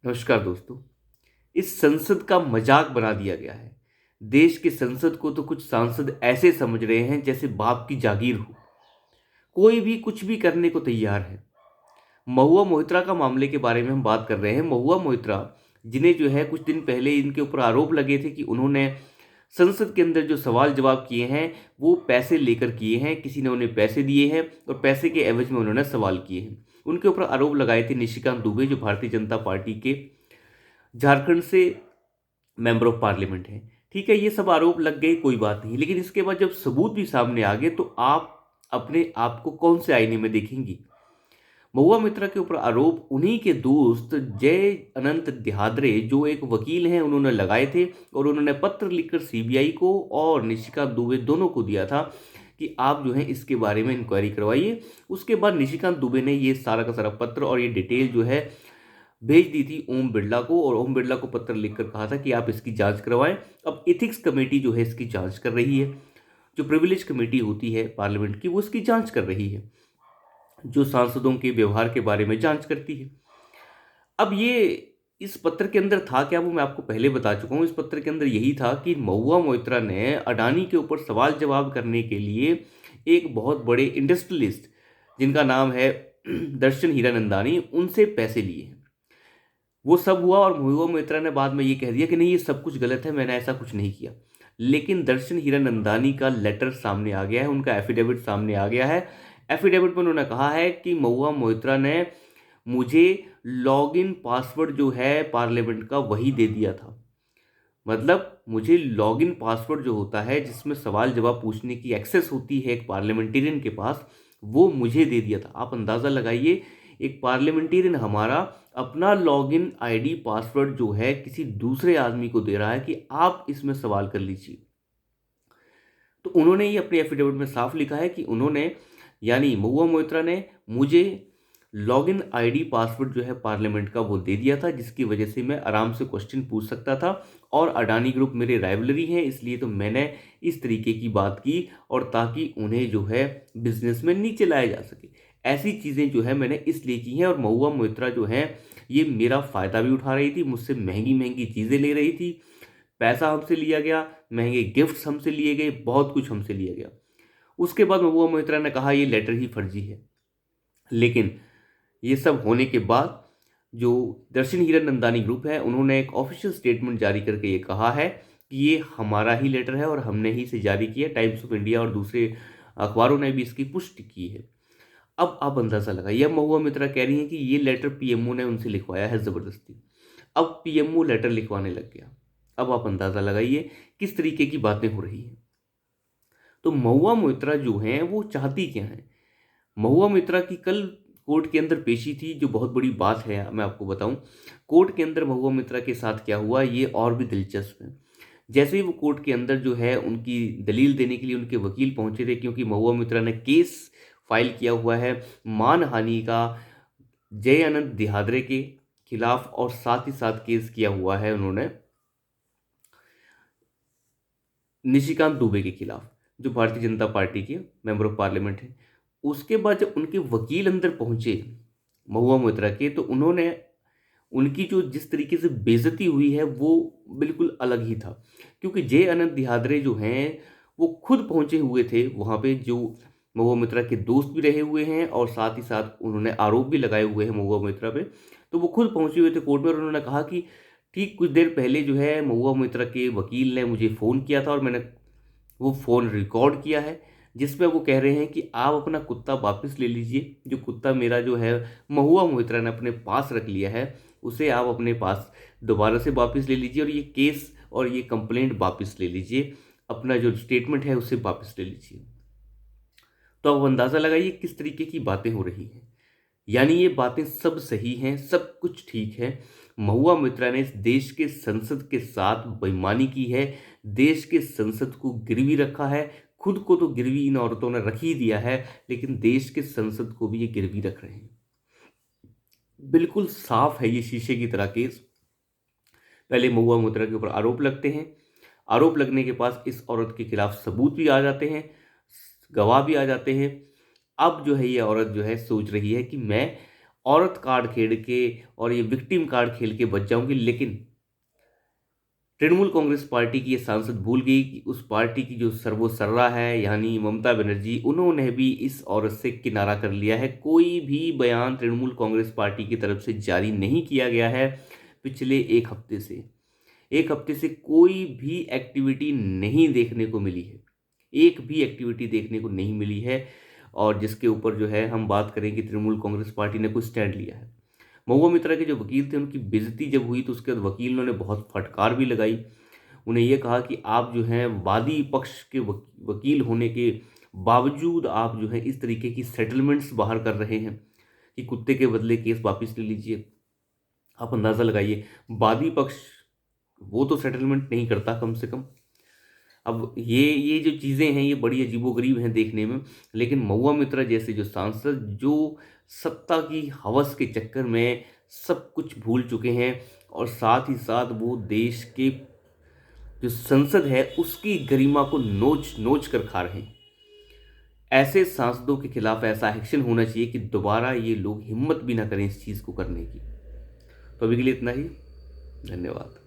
नमस्कार दोस्तों। इस संसद का मजाक बना दिया गया है। देश की संसद को तो कुछ सांसद ऐसे समझ रहे हैं जैसे बाप की जागीर हो। कोई भी कुछ भी करने को तैयार है। महुआ मोइत्रा का मामले के बारे में हम बात कर रहे हैं। महुआ मोइत्रा, जिन्हें जो है कुछ दिन पहले इनके ऊपर आरोप लगे थे कि उन्होंने संसद के अंदर जो सवाल जवाब किए हैं वो पैसे लेकर किए हैं, किसी ने उन्हें पैसे दिए हैं और पैसे के एवज में उन्होंने सवाल किए हैं। उनके ऊपर आरोप लगाए थे निशिकांत दुबे, जो भारतीय जनता पार्टी के झारखंड से मेंबर ऑफ पार्लियामेंट है। ठीक है, ये सब आरोप लग गए, कोई बात नहीं, लेकिन इसके बाद जब सबूत भी सामने आ गए तो आप अपने आप को कौन से आईने में देखेंगी। महुआ मित्रा के ऊपर आरोप उन्हीं के दोस्त जय अनंत दिहाद्रे, जो एक वकील हैं, उन्होंने लगाए थे और उन्होंने पत्र लिखकर सीबीआई को और निशिकांत दुबे दोनों को दिया था कि आप जो है इसके बारे में इंक्वायरी करवाइए। उसके बाद निशिकांत दुबे ने ये सारा का सारा पत्र और ये डिटेल जो है भेज दी थी ओम बिरला को, और ओम बिरला को पत्र लिखकर कहा था कि आप इसकी जांच करवाएं। अब एथिक्स कमेटी जो है इसकी जांच कर रही है। जो प्रिविलेज कमेटी होती है पार्लियामेंट की, वो इसकी जांच कर रही है, जो सांसदों के व्यवहार के बारे में जांच करती है। अब ये इस पत्र के अंदर था क्या, वो मैं आपको पहले बता चुका हूँ। इस पत्र के अंदर यही था कि महुआ मोइत्रा ने अडानी के ऊपर सवाल जवाब करने के लिए एक बहुत बड़े इंडस्ट्रियलिस्ट, जिनका नाम है दर्शन हीरानंदानी, उनसे पैसे लिए हैं। वो सब हुआ और महुआ मोइत्रा ने बाद में ये कह दिया कि नहीं, ये सब कुछ गलत है, मैंने ऐसा कुछ नहीं किया। लेकिन दर्शन हीरानंदानी का लेटर सामने आ गया है, उनका एफिडेविट सामने आ गया है। एफिडेविट में उन्होंने कहा है कि महुआ मोइत्रा ने मुझे लॉगिन पासवर्ड जो है पार्लियामेंट का वही दे दिया था। मतलब मुझे लॉगिन पासवर्ड जो होता है, जिसमें सवाल जवाब पूछने की एक्सेस होती है एक पार्लियामेंटेरियन के पास, वो मुझे दे दिया था। आप अंदाज़ा लगाइए, एक पार्लियामेंटेरियन हमारा अपना लॉगिन आईडी पासवर्ड जो है किसी दूसरे आदमी को दे रहा है कि आप इसमें सवाल कर लीजिए। तो उन्होंने ये अपने एफिडेविट में साफ लिखा है कि उन्होंने, यानी महुआ मोइत्रा ने मुझे लॉगिन आईडी पासवर्ड जो है पार्लियामेंट का वो दे दिया था, जिसकी वजह से मैं आराम से क्वेश्चन पूछ सकता था। और अडानी ग्रुप मेरे राइवलरी है, इसलिए तो मैंने इस तरीके की बात की, और ताकि उन्हें जो है बिजनेस में नीचे लाया जा सके। ऐसी चीज़ें जो है मैंने इसलिए की हैं। और महुआ मोइत्रा जो है ये मेरा फ़ायदा भी उठा रही थी, मुझसे महंगी महंगी चीज़ें ले रही थी, पैसा हमसे लिया गया, महंगे गिफ्ट्स हमसे लिए गए, बहुत कुछ हमसे लिया गया। उसके बाद महुआ मोइत्रा ने कहा ये लेटर ही फर्जी है। लेकिन ये सब होने के बाद जो दर्शन हीरानंदानी ग्रुप है, उन्होंने एक ऑफिशियल स्टेटमेंट जारी करके ये कहा है कि ये हमारा ही लेटर है और हमने ही इसे जारी किया। टाइम्स ऑफ इंडिया और दूसरे अखबारों ने भी इसकी पुष्टि की है। अब आप अंदाज़ा लगाइए, अब महुआ मित्रा कह रही हैं कि ये लेटर पीएमओ ने उनसे लिखवाया है ज़बरदस्ती। अब पीएमओ लेटर लिखवाने लग गया। अब आप अंदाज़ा लगाइए किस तरीके की बातें हो रही हैं। तो महुआ मोइत्रा जो हैं वो चाहती क्या हैं। महुआ मोइत्रा की कल कोर्ट के अंदर पेशी थी, जो बहुत बड़ी बात है, मैं आपको बताऊं। कोर्ट के अंदर महुआ मोइत्रा के साथ क्या हुआ ये और भी दिलचस्प है। जैसे ही वो कोर्ट के अंदर जो है उनकी दलील देने के लिए उनके वकील पहुंचे थे, क्योंकि महुआ मोइत्रा ने केस फाइल किया हुआ है मानहानि का जय अनंत दिहाद्रे के खिलाफ, और साथ ही साथ केस किया हुआ है उन्होंने निशिकांत दुबे के खिलाफ, जो भारतीय जनता पार्टी के मेंबर ऑफ पार्लियामेंट है। उसके बाद जब उनके वकील अंदर पहुंचे महुआ मोइत्रा के, तो उन्होंने उनकी जो जिस तरीके से बेइज्जती हुई है वो बिल्कुल अलग ही था। क्योंकि जय अनंत दिहाद्रे जो हैं वो खुद पहुंचे हुए थे वहाँ पे, जो महुआ मोइत्रा के दोस्त भी रहे हुए हैं और साथ ही साथ उन्होंने आरोप भी लगाए हुए हैं महुआ मोइत्रा पे। तो वो खुद पहुंचे हुए थे कोर्ट में और उन्होंने कहा कि ठीक कुछ देर पहले जो है महुआ मोइत्रा के वकील ने मुझे फ़ोन किया था और मैंने वो फ़ोन रिकॉर्ड किया है, जिसमें वो कह रहे हैं कि आप अपना कुत्ता वापस ले लीजिए। जो कुत्ता मेरा जो है महुआ मोइत्रा ने अपने पास रख लिया है, उसे आप अपने पास दोबारा से वापस ले लीजिए, और ये केस और ये कंप्लेंट वापस ले लीजिए, अपना जो स्टेटमेंट है उसे वापस ले लीजिए। तो अब अंदाज़ा लगाइए किस तरीके की बातें हो रही हैं। यानी ये बातें सब सही हैं, सब कुछ ठीक है। महुआ मोइत्रा ने इस देश के संसद के साथ बेईमानी की है, देश के संसद को गिरवी रखा है। खुद को तो गिरवी इन औरतों ने रख ही दिया है, लेकिन देश के संसद को भी ये गिरवी रख रहे हैं। बिल्कुल साफ है ये शीशे की तरह केस। पहले महुआ मोइत्रा के ऊपर आरोप लगते हैं, आरोप लगने के पास इस औरत के खिलाफ सबूत भी आ जाते हैं, गवाह भी आ जाते हैं। अब जो है ये औरत जो है सोच रही है कि मैं औरत कार्ड खेल के और ये विक्टिम कार्ड खेल के बच जाऊंगी, लेकिन तृणमूल कांग्रेस पार्टी की ये सांसद भूल गई कि उस पार्टी की जो सर्वोसर्रा है यानी ममता बनर्जी, उन्होंने भी इस औरत से किनारा कर लिया है। कोई भी बयान तृणमूल कांग्रेस पार्टी की तरफ से जारी नहीं किया गया है पिछले एक हफ्ते से कोई भी एक्टिविटी नहीं देखने को मिली है, एक भी एक्टिविटी देखने को नहीं मिली है। और जिसके ऊपर जो है हम बात करें कि तृणमूल कांग्रेस पार्टी ने कोई स्टैंड लिया है। महुआ मित्रा के जो वकील थे उनकी बेइज्जती जब हुई तो उसके बाद वकील ने बहुत फटकार भी लगाई। उन्हें यह कहा कि आप जो हैं वादी पक्ष के वकील होने के बावजूद आप जो है इस तरीके की सेटलमेंट्स बाहर कर रहे हैं कि कुत्ते के बदले केस वापस ले लीजिए। आप अंदाज़ा लगाइए, वादी पक्ष वो तो सेटलमेंट नहीं करता कम से कम। अब ये जो चीज़ें हैं ये बड़ी अजीबोगरीब हैं देखने में, लेकिन महुआ मित्रा जैसे जो सांसद जो सत्ता की हवस के चक्कर में सब कुछ भूल चुके हैं और साथ ही साथ वो देश के जो संसद है उसकी गरिमा को नोच नोच कर खा रहे हैं। ऐसे सांसदों के खिलाफ ऐसा एक्शन होना चाहिए कि दोबारा ये लोग हिम्मत भी ना करें इस चीज़ को करने की। तो अभी के लिए इतना ही। धन्यवाद।